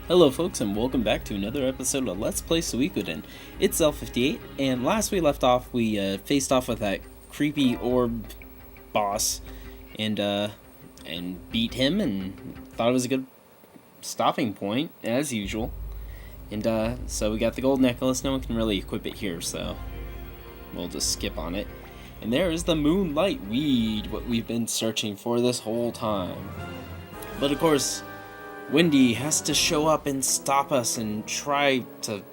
Hello folks and welcome back to another episode of Let's Play Suikoden. It's L58 and last we left off we faced off with that creepy orb boss and beat him and thought it was a good stopping point as usual. And so we got the gold necklace. No one can really equip it here, so we'll just skip on it. And there is the moonlight weed, what we've been searching for this whole time. But of course, Wendy has to show up and stop us and try to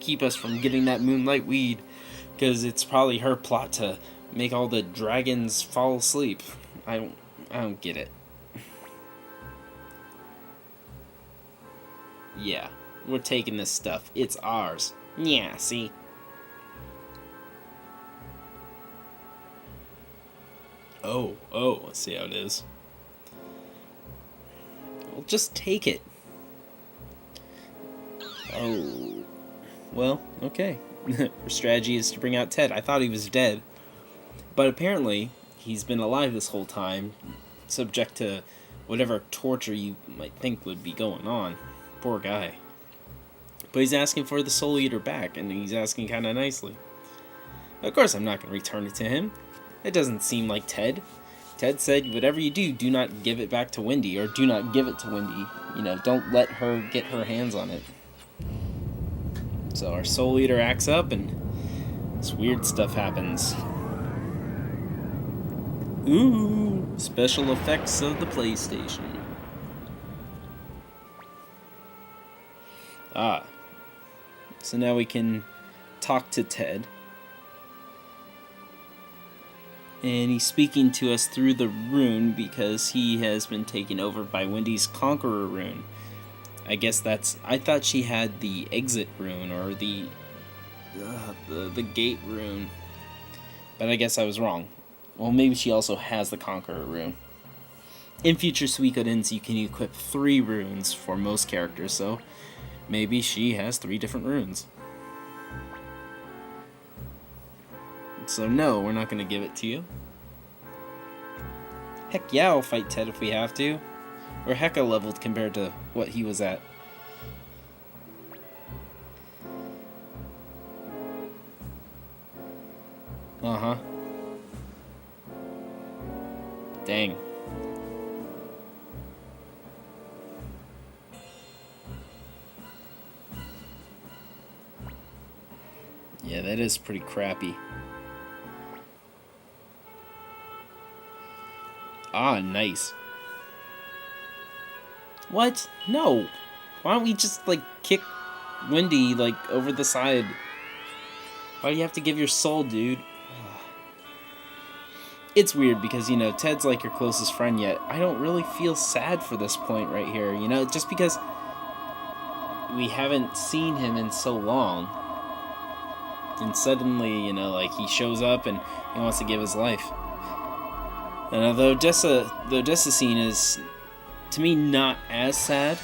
keep us from getting that moonlight weed, because it's probably her plot to make all the dragons fall asleep. I don't get it. Yeah, we're taking this stuff. It's ours. Yeah, see? Oh, I see how it is. Well, just take it. Oh. Well, okay. Her strategy is to bring out Ted. I thought he was dead. But apparently, he's been alive this whole time, subject to whatever torture you might think would be going on. Poor guy. But he's asking for the Soul Eater back, and he's asking kind of nicely. Of course I'm not going to return it to him. It doesn't seem like Ted. Ted said, whatever you do, do not give it back to Wendy, or do not give it to Wendy. You know, don't let her get her hands on it. So our Soul Eater acts up, and this weird stuff happens. Ooh, special effects of the PlayStation. Ah. So now we can talk to Ted. And he's speaking to us through the rune because he has been taken over by Wendy's Conqueror rune. I guess I thought she had the exit rune or the gate rune. But I guess I was wrong. Well, maybe she also has the Conqueror rune. In future Suikodens, you can equip 3 runes for most characters, so maybe she has 3 different runes. So no, we're not going to give it to you. Heck yeah, I'll fight Ted if we have to. We're hecka leveled compared to what he was at. Uh-huh. Dang. Yeah, that is pretty crappy. Ah, nice. What? No. Why don't we just, kick Wendy, over the side? Why do you have to give your soul, dude? It's weird because, Ted's like your closest friend, yet I don't really feel sad for this point right here, just because we haven't seen him in so long. And suddenly, he shows up and he wants to give his life. And the Odessa scene is, to me, not as sad,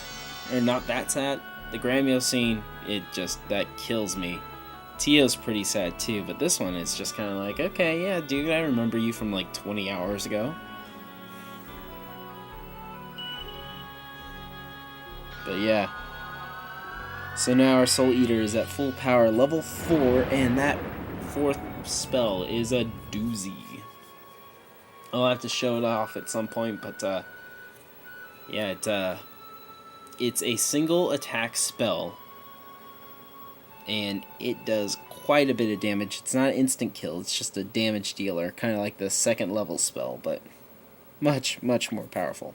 or not that sad. The Gramio scene, that kills me. Tio's pretty sad too, but this one is just kind of like, okay, yeah, dude, I remember you from 20 hours ago. But yeah. So now our Soul Eater is at full power, level 4, and that 4th spell is a doozy. I'll have to show it off at some point, but yeah, it's a single attack spell, and it does quite a bit of damage. It's not an instant kill, it's just a damage dealer, kind of like the 2nd level spell, but much, much more powerful.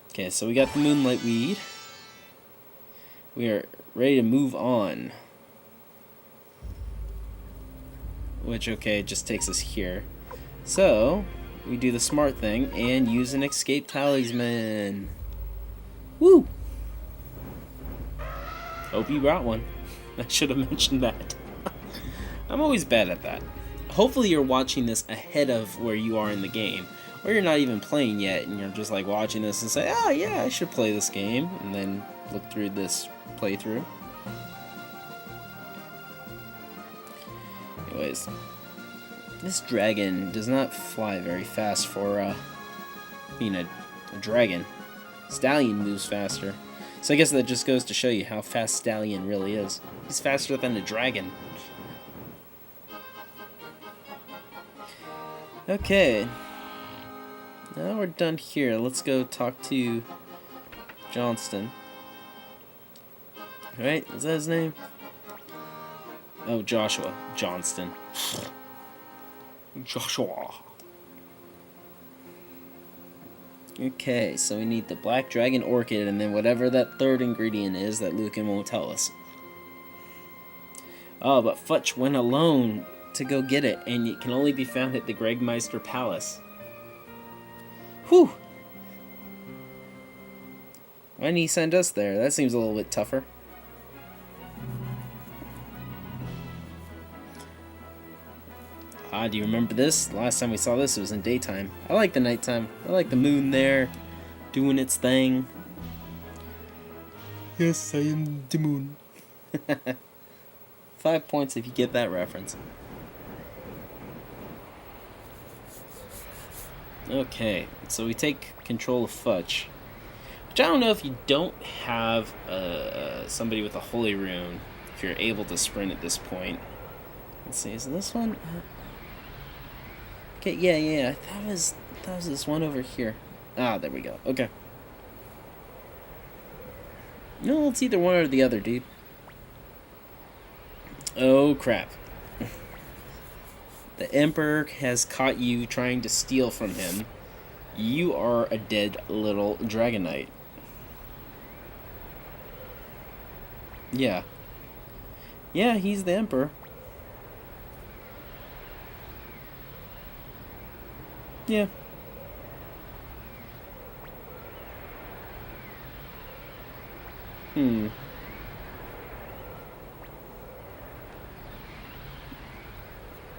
Okay, so we got the Moonlight Weed. We are ready to move on. Which, okay, just takes us here. So, we do the smart thing and use an escape talisman. Woo! Hope you brought one. I should have mentioned that. I'm always bad at that. Hopefully you're watching this ahead of where you are in the game. Or you're not even playing yet and you're just watching this and say, oh yeah, I should play this game. And then look through this playthrough. Anyways, this dragon does not fly very fast for mean, a dragon. Stallion moves faster. So I guess that just goes to show you how fast Stallion really is. He's faster than a dragon. Okay. Now we're done here. Let's go talk to Johnston. Right? Is that his name? Oh, Joshua Johnston. Joshua. Okay, so we need the black dragon orchid and then whatever that third ingredient is that Lucan won't tell us. Oh, but Futch went alone to go get it, and it can only be found at the Gregmeister Palace. Whew! Why didn't he send us there? That seems a little bit tougher. Ah, do you remember this? The last time we saw this, it was in daytime. I like the nighttime. I like the moon there, doing its thing. Yes, I am the moon. 5 points if you get that reference. Okay, so we take control of Futch. Which I don't know if you don't have somebody with a holy rune, if you're able to sprint at this point. Let's see, is this one? Okay, yeah. That was this one over here. Ah, there we go. Okay. No, it's either one or the other, dude. Oh, crap. The Emperor has caught you trying to steal from him. You are a dead little Dragonite. Yeah. Yeah, he's the Emperor. Yeah.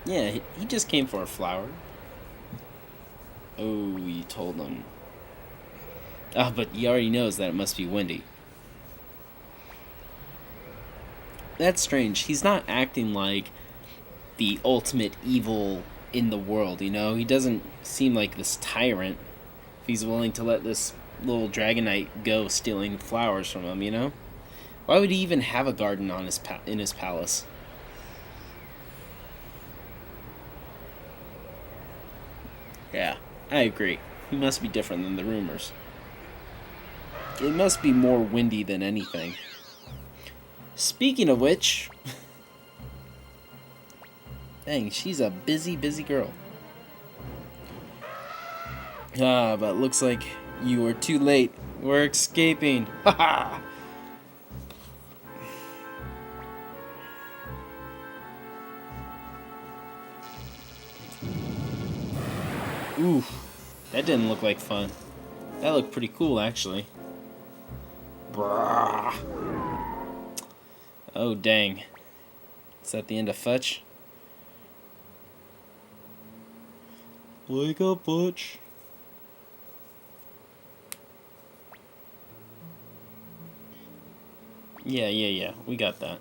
Yeah, he just came for a flower. Oh, you told him. Ah, but he already knows that it must be windy. That's strange. He's not acting like the ultimate evil in the world, you know? He doesn't seem like this tyrant if he's willing to let this little Dragonite go stealing flowers from him, you know? Why would he even have a garden on in his palace? Yeah, I agree. He must be different than the rumors. It must be more windy than anything. Speaking of which... Dang, she's a busy girl. Ah, but looks like you were too late. We're escaping. Haha! Ooh, that didn't look like fun. That looked pretty cool, actually. Brah. Oh, dang. Is that the end of Futch? Wake up, Futch. Yeah. We got that.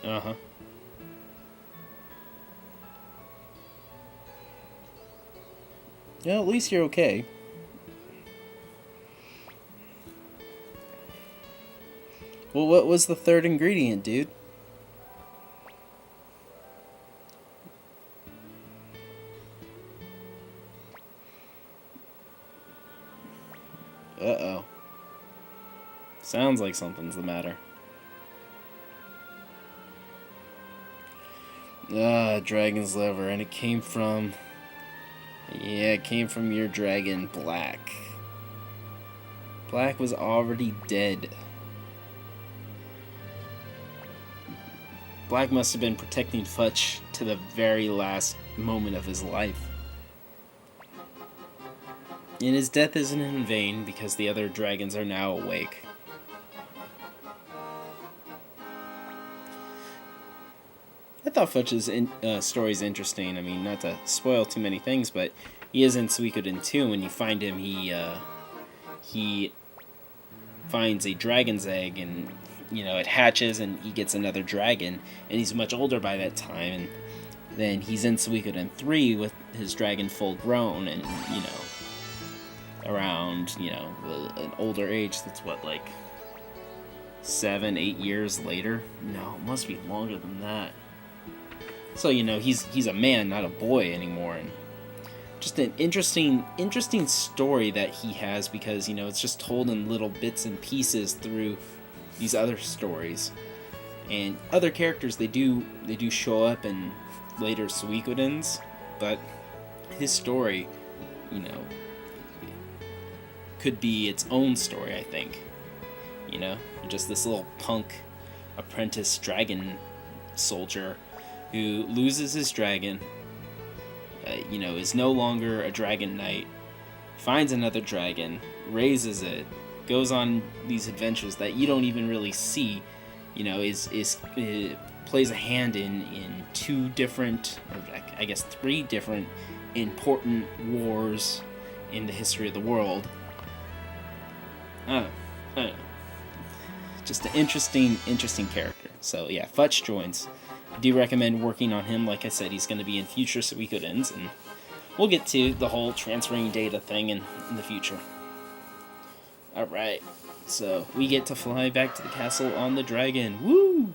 Uh-huh. Yeah, at least you're okay. Well, what was the third ingredient, dude? Uh-oh. Sounds like something's the matter. Ah, dragon's liver, and it came from... Yeah, it came from your dragon, Black. Black was already dead. Black must have been protecting Futch to the very last moment of his life. And his death isn't in vain, because the other dragons are now awake. I thought Futch's story's interesting. I mean, not to spoil too many things, but he is in Suikoden 2. When you find him, he finds a dragon's egg, and it hatches and he gets another dragon, and he's much older by that time, and then he's in Suikoden 3 with his dragon full grown, and around an older age. That's what, like 7-8 years later. No, it must be longer than that. So he's a man, not a boy anymore, and just an interesting story that he has, because it's just told in little bits and pieces through these other stories, and other characters they do show up in later Suikodens, but his story could be its own story, I think. Just this little punk apprentice dragon soldier who loses his dragon, is no longer a dragon knight, finds another dragon, raises it, goes on these adventures that you don't even really see, plays a hand in 2 different, or I guess 3 different important wars in the history of the world. I don't know. Just an interesting character. So yeah, Futch joins. I do recommend working on him. Like I said, he's going to be in future Suikodens, and we'll get to the whole transferring data thing in the future. Alright, so we get to fly back to the castle on the dragon. Woo!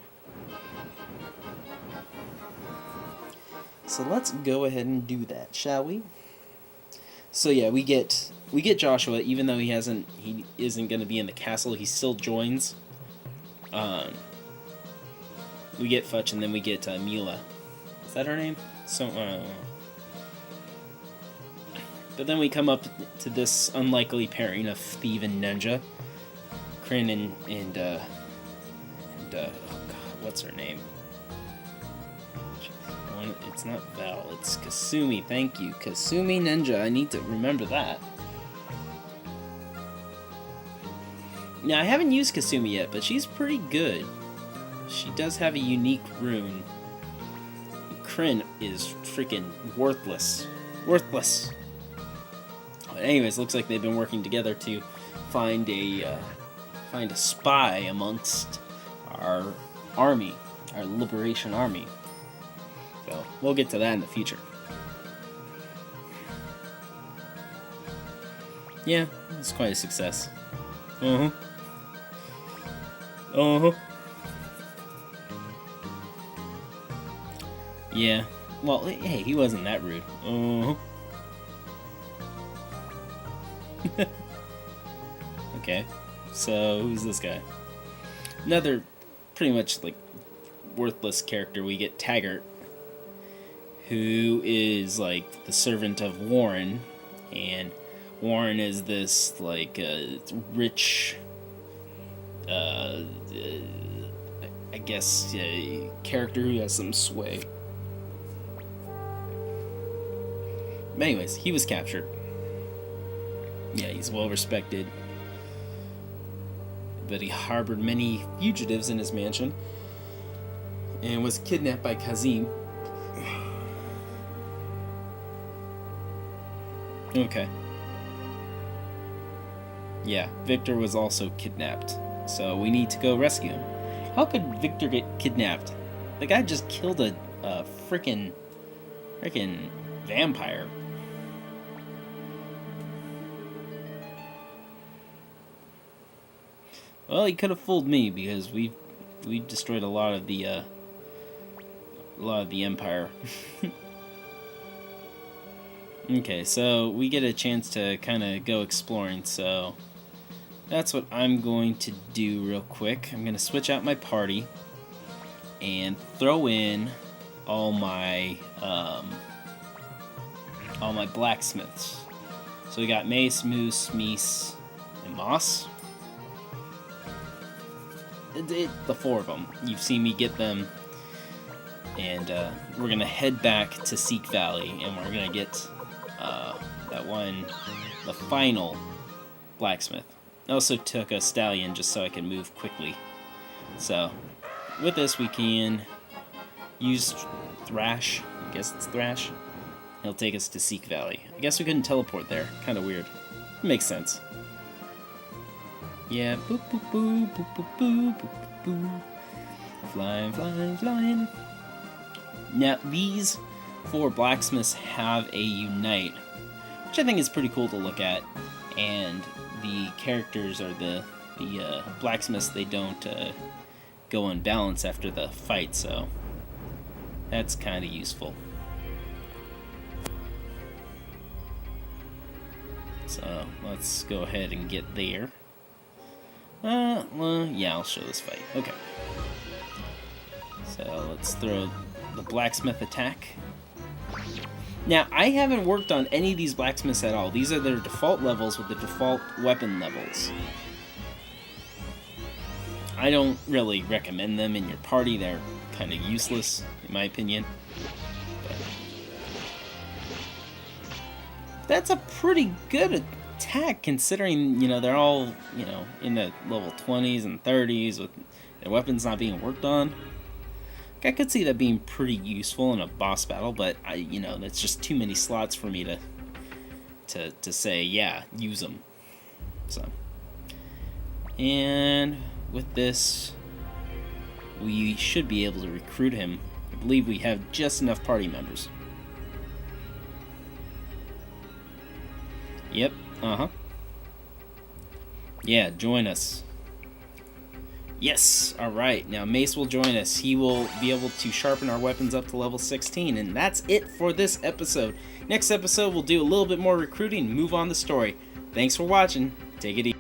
So let's go ahead and do that, shall we? So yeah, we get Joshua, even though he isn't going to be in the castle, he still joins. We get Futch, and then we get Mila. Is that her name? So, but then we come up to this unlikely pairing of thief and ninja. Kryn and oh god, what's her name? It's not Val, it's Kasumi. Thank you, Kasumi Ninja. I need to remember that. Now, I haven't used Kasumi yet, but she's pretty good. She does have a unique rune. Kryn is freaking worthless. Worthless. But anyways, looks like they've been working together to find a spy amongst our army, our liberation army. So we'll get to that in the future. Yeah, it's quite a success. Uh-huh. Uh-huh. Yeah. Well, hey, he wasn't that rude. Uh-huh. Okay. So, who's this guy? Another pretty much, like, worthless character. We get Taggart, who is, like, the servant of Warren, and Warren is this, like, rich, I guess, character who has some sway. But anyways, he was captured. Yeah, he's well respected, but he harbored many fugitives in his mansion and was kidnapped by Kazim. Okay. Yeah, Victor was also kidnapped, so we need to go rescue him. How could Victor get kidnapped? The guy just killed a freaking vampire. Well, he could have fooled me, because we destroyed a lot of the Empire. Okay, so we get a chance to kind of go exploring, so that's what I'm going to do real quick. I'm going to switch out my party and throw in all my blacksmiths. So we got Mace, Moose, Meese, and Moss. The 4 of them. You've seen me get them. And we're going to head back to Seek Valley, and we're going to get that one, the final blacksmith. I also took a stallion just so I can move quickly. So, with this we can use Thrash. I guess it's Thrash. He'll take us to Seek Valley. I guess we couldn't teleport there. Kind of weird. Makes sense. Yeah, boop boop boop boop boop boop boop boo. Flying, flying, flying. Now, these 4 blacksmiths have a unite, which I think is pretty cool to look at. And the characters are the blacksmiths, they don't go unbalanced after the fight, so that's kind of useful. So let's go ahead and get there. Well, yeah, I'll show this fight. Okay. So let's throw the blacksmith attack. Now, I haven't worked on any of these blacksmiths at all. These are their default levels with the default weapon levels. I don't really recommend them in your party. They're kind of useless, in my opinion. But that's a pretty good attack, considering, you know, they're all, you know, in the level 20s and 30s with their weapons not being worked on. I could see that being pretty useful in a boss battle, but you know, that's just too many slots for me to say, yeah, use them. So, and with this, we should be able to recruit him. I believe we have just enough party members. Yep, yeah, join us. Yes, alright, now Mace will join us. He will be able to sharpen our weapons up to level 16, and that's it for this episode. Next episode, we'll do a little bit more recruiting and move on the story. Thanks for watching. Take it easy.